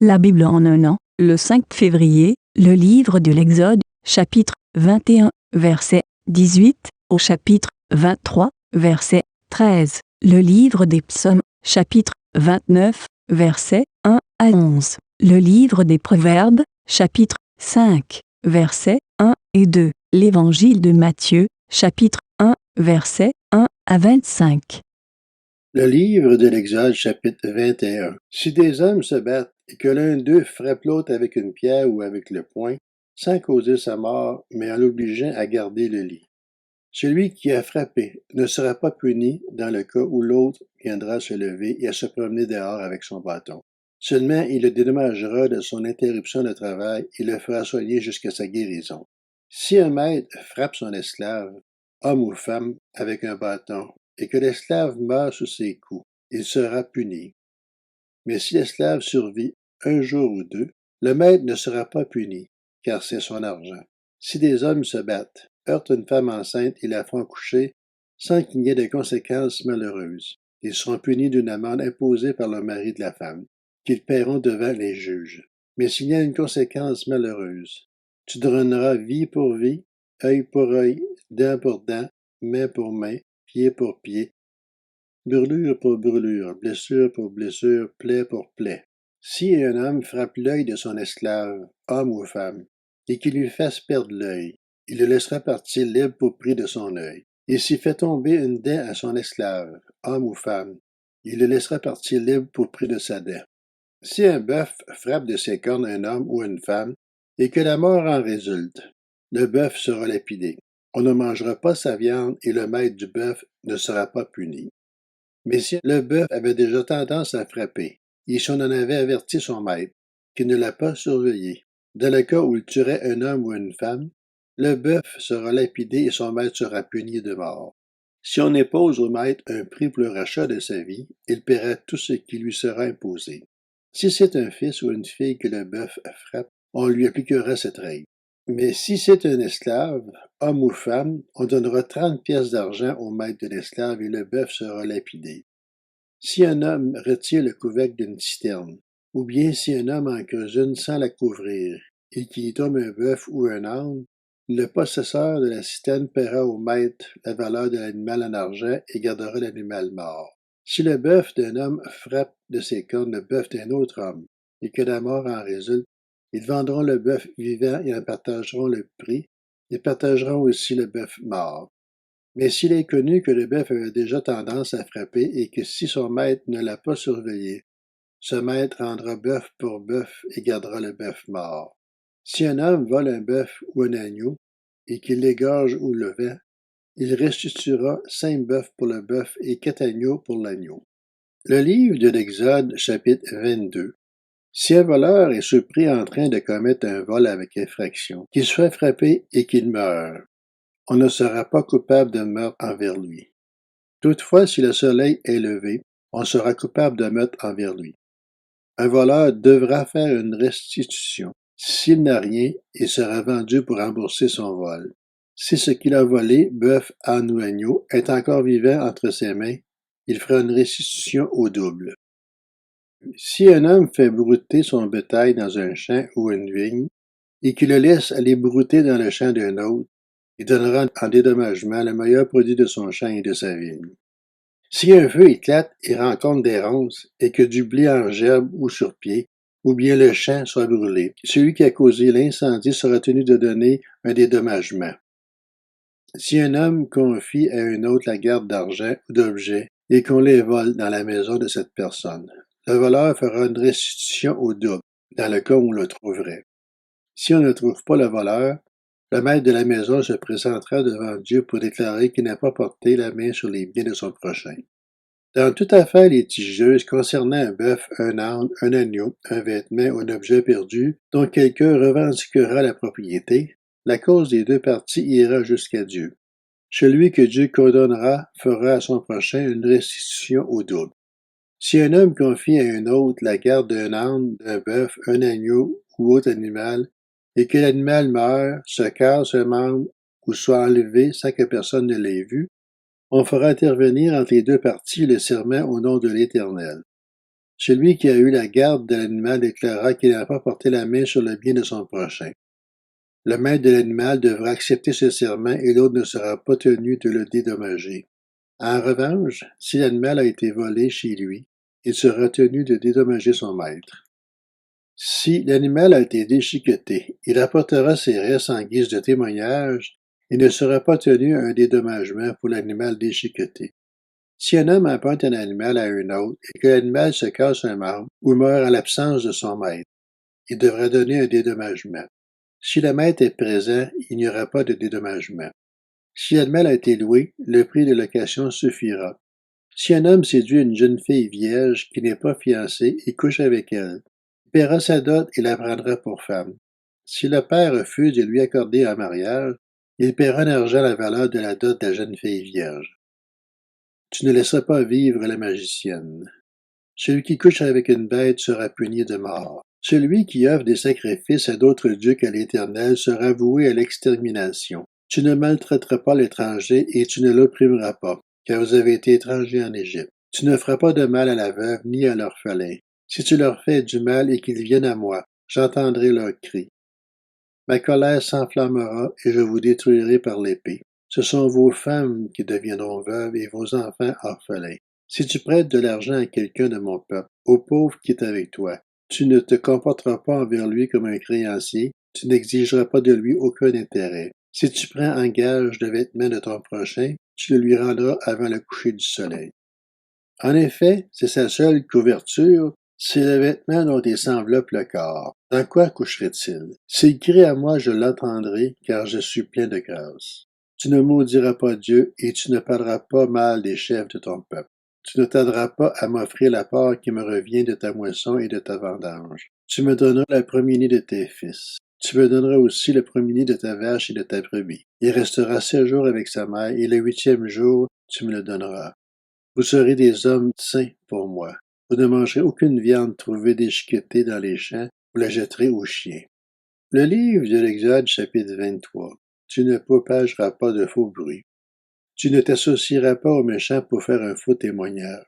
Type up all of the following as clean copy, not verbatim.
La Bible en un an, le 5 février, le livre de l'Exode, chapitre 21, verset 18, au chapitre 23, verset 13. Le livre des Psaumes, chapitre 29, versets 1 à 11. Le livre des Proverbes, chapitre 5, versets 1 et 2. L'évangile de Matthieu, chapitre 1, versets 1 à 25. Le livre de l'Exode, chapitre 21. Si des hommes se battent et que l'un d'eux frappe l'autre avec une pierre ou avec le poing, sans causer sa mort, mais en l'obligeant à garder le lit, celui qui a frappé ne sera pas puni dans le cas où l'autre viendra se lever et à se promener dehors avec son bâton. Seulement, il le dédommagera de son interruption de travail et le fera soigner jusqu'à sa guérison. Si un maître frappe son esclave, homme ou femme, avec un bâton, et que l'esclave meurt sous ses coups, il sera puni. Mais si l'esclave survit un jour ou deux, le maître ne sera pas puni, car c'est son argent. Si des hommes se battent, heurtent une femme enceinte et la font coucher, sans qu'il n'y ait de conséquences malheureuses, ils seront punis d'une amende imposée par le mari de la femme, qu'ils paieront devant les juges. Mais s'il y a une conséquence malheureuse, tu donneras vie pour vie, œil pour œil, dent pour dent, main pour main, pied pour pied, brûlure pour brûlure, blessure pour blessure, plaie pour plaie. Si un homme frappe l'œil de son esclave, homme ou femme, et qu'il lui fasse perdre l'œil, il le laissera partir libre pour prix de son œil. Et s'il fait tomber une dent à son esclave, homme ou femme, il le laissera partir libre pour prix de sa dent. Si un bœuf frappe de ses cornes un homme ou une femme, et que la mort en résulte, le bœuf sera lapidé. On ne mangera pas sa viande et le maître du bœuf ne sera pas puni. Mais si le bœuf avait déjà tendance à frapper, et si on en avait averti son maître, qui ne l'a pas surveillé, dans le cas où il tuerait un homme ou une femme, le bœuf sera lapidé et son maître sera puni de mort. Si on impose au maître un prix pour le rachat de sa vie, il paiera tout ce qui lui sera imposé. Si c'est un fils ou une fille que le bœuf frappe, on lui appliquera cette règle. Mais si c'est un esclave, homme ou femme, on donnera 30 pièces d'argent au maître de l'esclave et le bœuf sera lapidé. Si un homme retire le couvercle d'une citerne, ou bien si un homme en creuse une sans la couvrir, et qu'il y tombe un bœuf ou un âne, le possesseur de la citerne paiera au maître la valeur de l'animal en argent et gardera l'animal mort. Si le bœuf d'un homme frappe de ses cornes le bœuf d'un autre homme, et que la mort en résulte, ils vendront le bœuf vivant et en partageront le prix, et partageront aussi le bœuf mort. Mais s'il est connu que le bœuf avait déjà tendance à frapper et que si son maître ne l'a pas surveillé, ce maître rendra bœuf pour bœuf et gardera le bœuf mort. Si un homme vole un bœuf ou un agneau et qu'il l'égorge ou le vend, il restituera 5 bœufs pour le bœuf et 4 agneaux pour l'agneau. Le livre de l'Exode, chapitre 22. Si un voleur est surpris en train de commettre un vol avec effraction, qu'il soit frappé et qu'il meure, on ne sera pas coupable de meurtre envers lui. Toutefois, si le soleil est levé, on sera coupable de meurtre envers lui. Un voleur devra faire une restitution. S'il n'a rien, il sera vendu pour rembourser son vol. Si ce qu'il a volé, bœuf, âne ou agneau, est encore vivant entre ses mains, il fera une restitution au double. Si un homme fait brouter son bétail dans un champ ou une vigne, et qu'il le laisse aller brouter dans le champ d'un autre, il donnera en dédommagement le meilleur produit de son champ et de sa vigne. Si un feu éclate et rencontre des ronces, et que du blé en gerbe ou sur pied, ou bien le champ soit brûlé, celui qui a causé l'incendie sera tenu de donner un dédommagement. Si un homme confie à un autre la garde d'argent ou d'objets, et qu'on les vole dans la maison de cette personne, le voleur fera une restitution au double, dans le cas où on le trouverait. Si on ne trouve pas le voleur, le maître de la maison se présentera devant Dieu pour déclarer qu'il n'a pas porté la main sur les biens de son prochain. Dans toute affaire litigieuse concernant un bœuf, un âne, un agneau, un vêtement ou un objet perdu dont quelqu'un revendiquera la propriété, la cause des deux parties ira jusqu'à Dieu. Celui que Dieu condamnera fera à son prochain une restitution au double. Si un homme confie à un autre la garde d'un âne, d'un bœuf, un agneau ou autre animal, et que l'animal meurt, se casse un membre ou soit enlevé sans que personne ne l'ait vu, on fera intervenir entre les deux parties le serment au nom de l'Éternel. Celui qui a eu la garde de l'animal déclara qu'il n'a pas porté la main sur le bien de son prochain. Le maître de l'animal devra accepter ce serment et l'autre ne sera pas tenu de le dédommager. En revanche, si l'animal a été volé chez lui, il sera tenu de dédommager son maître. Si l'animal a été déchiqueté, il apportera ses restes en guise de témoignage et ne sera pas tenu à un dédommagement pour l'animal déchiqueté. Si un homme apporte un animal à un autre et que l'animal se casse un membre ou meurt en l'absence de son maître, il devra donner un dédommagement. Si le maître est présent, il n'y aura pas de dédommagement. Si l'animal a été loué, le prix de location suffira. Si un homme séduit une jeune fille vierge qui n'est pas fiancée et couche avec elle, il paiera sa dot et la prendra pour femme. Si le père refuse de lui accorder un mariage, il paiera en argent la valeur de la dot de la jeune fille vierge. Tu ne laisseras pas vivre la magicienne. Celui qui couche avec une bête sera puni de mort. Celui qui offre des sacrifices à d'autres dieux qu'à l'Éternel sera voué à l'extermination. Tu ne maltraiteras pas l'étranger et tu ne l'opprimeras pas, car vous avez été étrangers en Égypte. Tu ne feras pas de mal à la veuve ni à l'orphelin. Si tu leur fais du mal et qu'ils viennent à moi, j'entendrai leurs cris. Ma colère s'enflammera et je vous détruirai par l'épée. Ce sont vos femmes qui deviendront veuves et vos enfants orphelins. Si tu prêtes de l'argent à quelqu'un de mon peuple, au pauvre qui est avec toi, tu ne te comporteras pas envers lui comme un créancier, tu n'exigeras pas de lui aucun intérêt. Si tu prends en gage le vêtement de ton prochain, tu le lui rendras avant le coucher du soleil. En effet, c'est sa seule couverture, c'est le vêtement dont il s'enveloppe le corps. Dans quoi coucherait-il? S'il crie à moi, je l'entendrai, car je suis plein de grâce. Tu ne maudiras pas Dieu, et tu ne parleras pas mal des chefs de ton peuple. Tu ne tarderas pas à m'offrir la part qui me revient de ta moisson et de ta vendange. Tu me donneras le premier-né de tes fils. Tu me donneras aussi le premier-né de ta vache et de ta brebis. Il restera 7 jours avec sa mère, et le 8e jour, tu me le donneras. Vous serez des hommes saints pour moi. Vous ne mangerez aucune viande trouvée déchiquetée dans les champs, vous la jetterez aux chiens. Le livre de l'Exode, chapitre 23. Tu ne propageras pas de faux bruits. Tu ne t'associeras pas aux méchants pour faire un faux témoignage.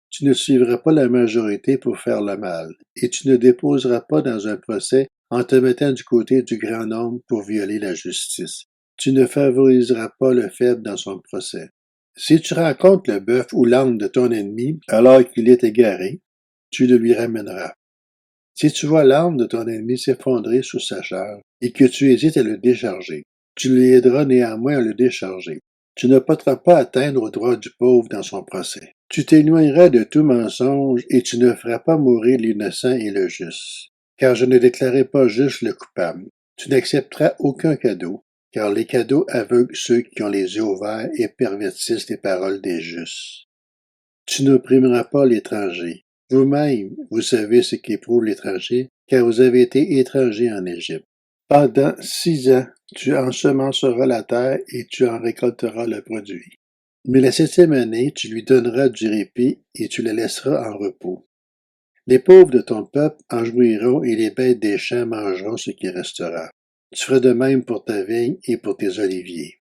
Tu ne suivras pas la majorité pour faire le mal, et tu ne déposeras pas dans un procès en te mettant du côté du grand nombre pour violer la justice. Tu ne favoriseras pas le faible dans son procès. Si tu rencontres le bœuf ou l'âne de ton ennemi alors qu'il est égaré, tu le lui ramèneras. Si tu vois l'âne de ton ennemi s'effondrer sous sa charge et que tu hésites à le décharger, tu l'aideras néanmoins à le décharger. Tu ne porteras pas atteindre au droit du pauvre dans son procès. Tu t'éloigneras de tout mensonge et tu ne feras pas mourir l'innocent et le juste. Car je ne déclarerai pas juste le coupable. Tu n'accepteras aucun cadeau, car les cadeaux aveuglent ceux qui ont les yeux ouverts et pervertissent les paroles des justes. Tu n'opprimeras pas l'étranger. Vous-même, vous savez ce qu'éprouve l'étranger, car vous avez été étranger en Égypte. Pendant 6 ans, tu ensemenceras la terre et tu en récolteras le produit. Mais la 7e année, tu lui donneras du répit et tu la laisseras en repos. Les pauvres de ton peuple en jouiront et les bêtes des champs mangeront ce qui restera. Tu feras de même pour ta vigne et pour tes oliviers.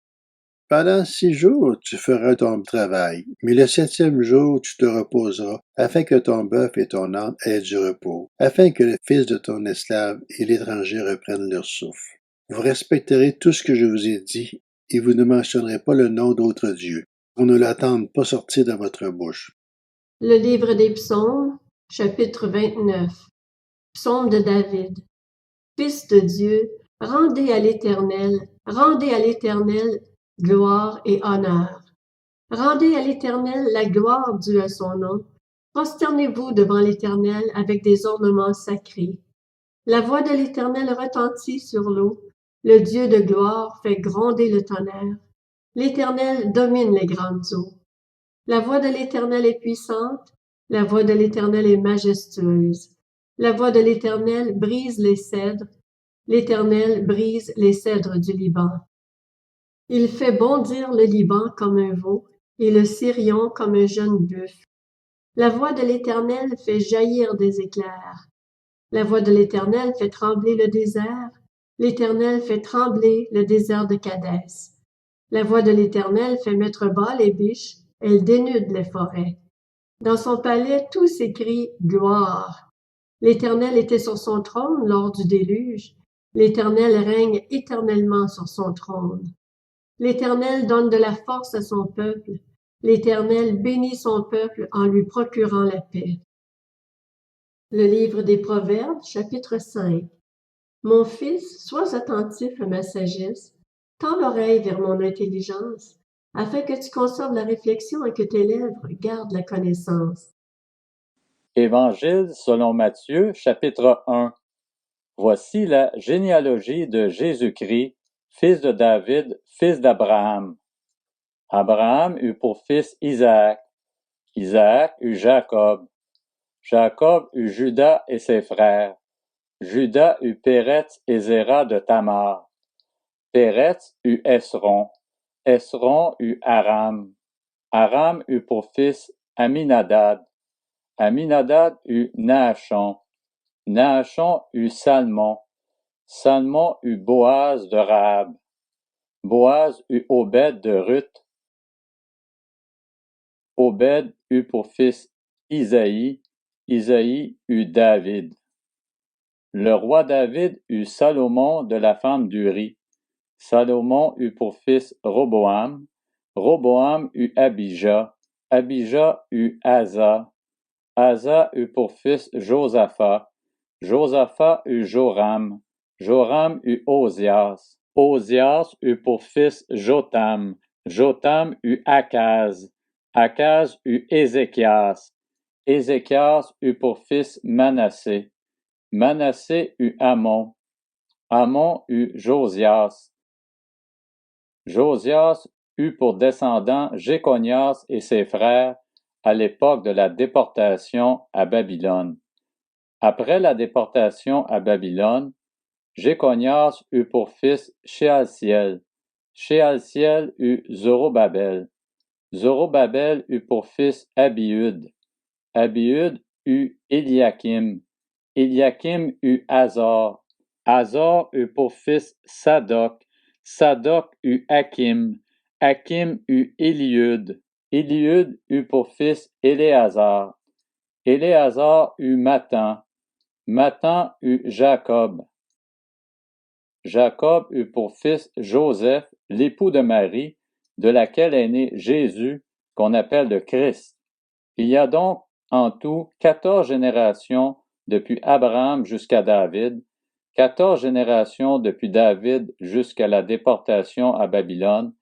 Pendant 6 jours, tu feras ton travail, mais le 7e jour, tu te reposeras, afin que ton bœuf et ton âne aient du repos, afin que le fils de ton esclave et l'étranger reprennent leur souffle. Vous respecterez tout ce que je vous ai dit, et vous ne mentionnerez pas le nom d'autres dieux. On ne l'attende pas sortir de votre bouche. Le livre des Psaumes, chapitre 29. Psaume de David. Fils de Dieu, rendez à l'Éternel gloire et honneur. Rendez à l'Éternel la gloire due à son nom. Prosternez-vous devant l'Éternel avec des ornements sacrés. La voix de l'Éternel retentit sur l'eau. Le Dieu de gloire fait gronder le tonnerre. L'Éternel domine les grandes eaux. La voix de l'Éternel est puissante. La voix de l'Éternel est majestueuse. La voix de l'Éternel brise les cèdres. L'Éternel brise les cèdres du Liban. Il fait bondir le Liban comme un veau et le Sirion comme un jeune buffle. La voix de l'Éternel fait jaillir des éclairs. La voix de l'Éternel fait trembler le désert. L'Éternel fait trembler le désert de Kadès. La voix de l'Éternel fait mettre bas les biches. Elle dénude les forêts. Dans son palais, tout s'écrie « Gloire ». L'Éternel était sur son trône lors du déluge. L'Éternel règne éternellement sur son trône. L'Éternel donne de la force à son peuple. L'Éternel bénit son peuple en lui procurant la paix. Le livre des Proverbes, chapitre 5. Mon fils, sois attentif à ma sagesse, tends l'oreille vers mon intelligence, afin que tu conserves la réflexion et que tes lèvres gardent la connaissance. Évangile selon Matthieu, chapitre 1. Voici la généalogie de Jésus-Christ, fils de David, fils d'Abraham. Abraham eut pour fils Isaac. Isaac eut Jacob. Jacob eut Juda et ses frères. Juda eut Péretz et Zéra de Tamar. Péretz eut Esron. Esron eut Aram. Aram eut pour fils Aminadab. Aminadab eut Naashon. Naashon eut Salmon. Salmon eut Boaz de Rahab. Boaz eut Obed de Ruth. Obed eut pour fils Isaïe. Isaïe eut David. Le roi David eut Salomon de la femme d'Uri. Salomon eut pour fils Roboam. Roboam eut Abijah. Abijah eut Asa. Asa eut pour fils Josaphat. Josaphat eut Joram. Joram eut Ozias. Ozias eut pour fils Jotam. Jotam eut Akaz. Akaz eut Ézéchias. Ézéchias eut pour fils Manassé. Manassé eut Amon. Amon eut Josias. Josias eut pour descendants Jéconias et ses frères à l'époque de la déportation à Babylone. Après la déportation à Babylone, Jéconias eut pour fils Shealtiel. Shealtiel eut Zorobabel. Zorobabel eut pour fils Abiud. Abiud eut Eliakim. Eliakim eut Azor. Azor eut pour fils Sadoc. Sadoc eut Hakim. Hakim eut Eliud. Eliud eut pour fils Éléazar. Éléazar eut Mathan. Mathan eut Jacob. Jacob eut pour fils Joseph, l'époux de Marie, de laquelle est né Jésus, qu'on appelle le Christ. Il y a donc en tout 14 générations depuis Abraham jusqu'à David, 14 générations depuis David jusqu'à la déportation à Babylone,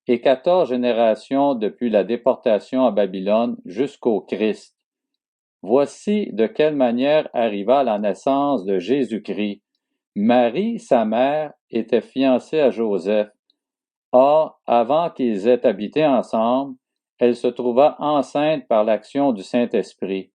et 14 générations depuis la déportation à Babylone jusqu'au Christ. Voici de quelle manière arriva la naissance de Jésus-Christ. Marie, sa mère, était fiancée à Joseph. Or, avant qu'ils aient habité ensemble, elle se trouva enceinte par l'action du Saint-Esprit.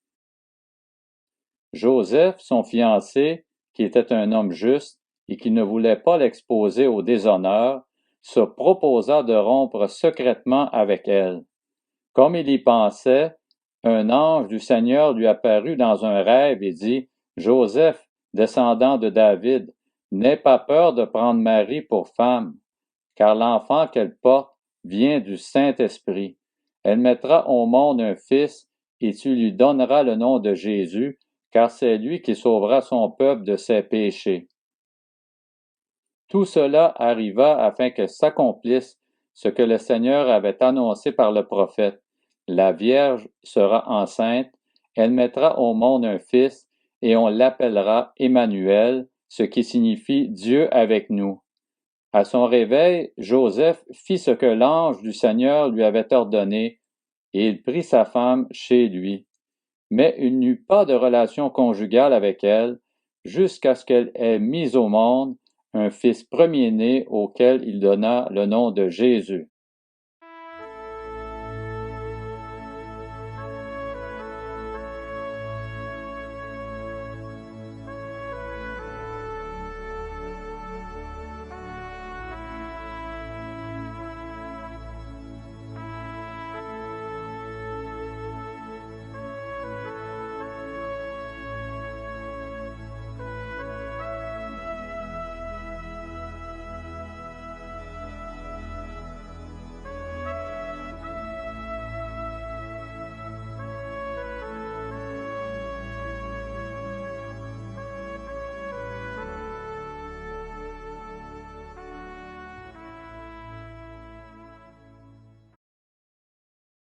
Joseph, son fiancé, qui était un homme juste et qui ne voulait pas l'exposer au déshonneur, se proposa de rompre secrètement avec elle. Comme il y pensait, un ange du Seigneur lui apparut dans un rêve et dit, « Joseph, descendant de David, n'aie pas peur de prendre Marie pour femme, car l'enfant qu'elle porte vient du Saint-Esprit. Elle mettra au monde un fils, et tu lui donneras le nom de Jésus, car c'est lui qui sauvera son peuple de ses péchés. » Tout cela arriva afin que s'accomplisse ce que le Seigneur avait annoncé par le prophète. La Vierge sera enceinte, elle mettra au monde un fils, et on l'appellera Emmanuel, ce qui signifie Dieu avec nous. À son réveil, Joseph fit ce que l'ange du Seigneur lui avait ordonné, et il prit sa femme chez lui. Mais il n'eut pas de relation conjugale avec elle, jusqu'à ce qu'elle ait mis au monde un fils premier-né auquel il donna le nom de Jésus.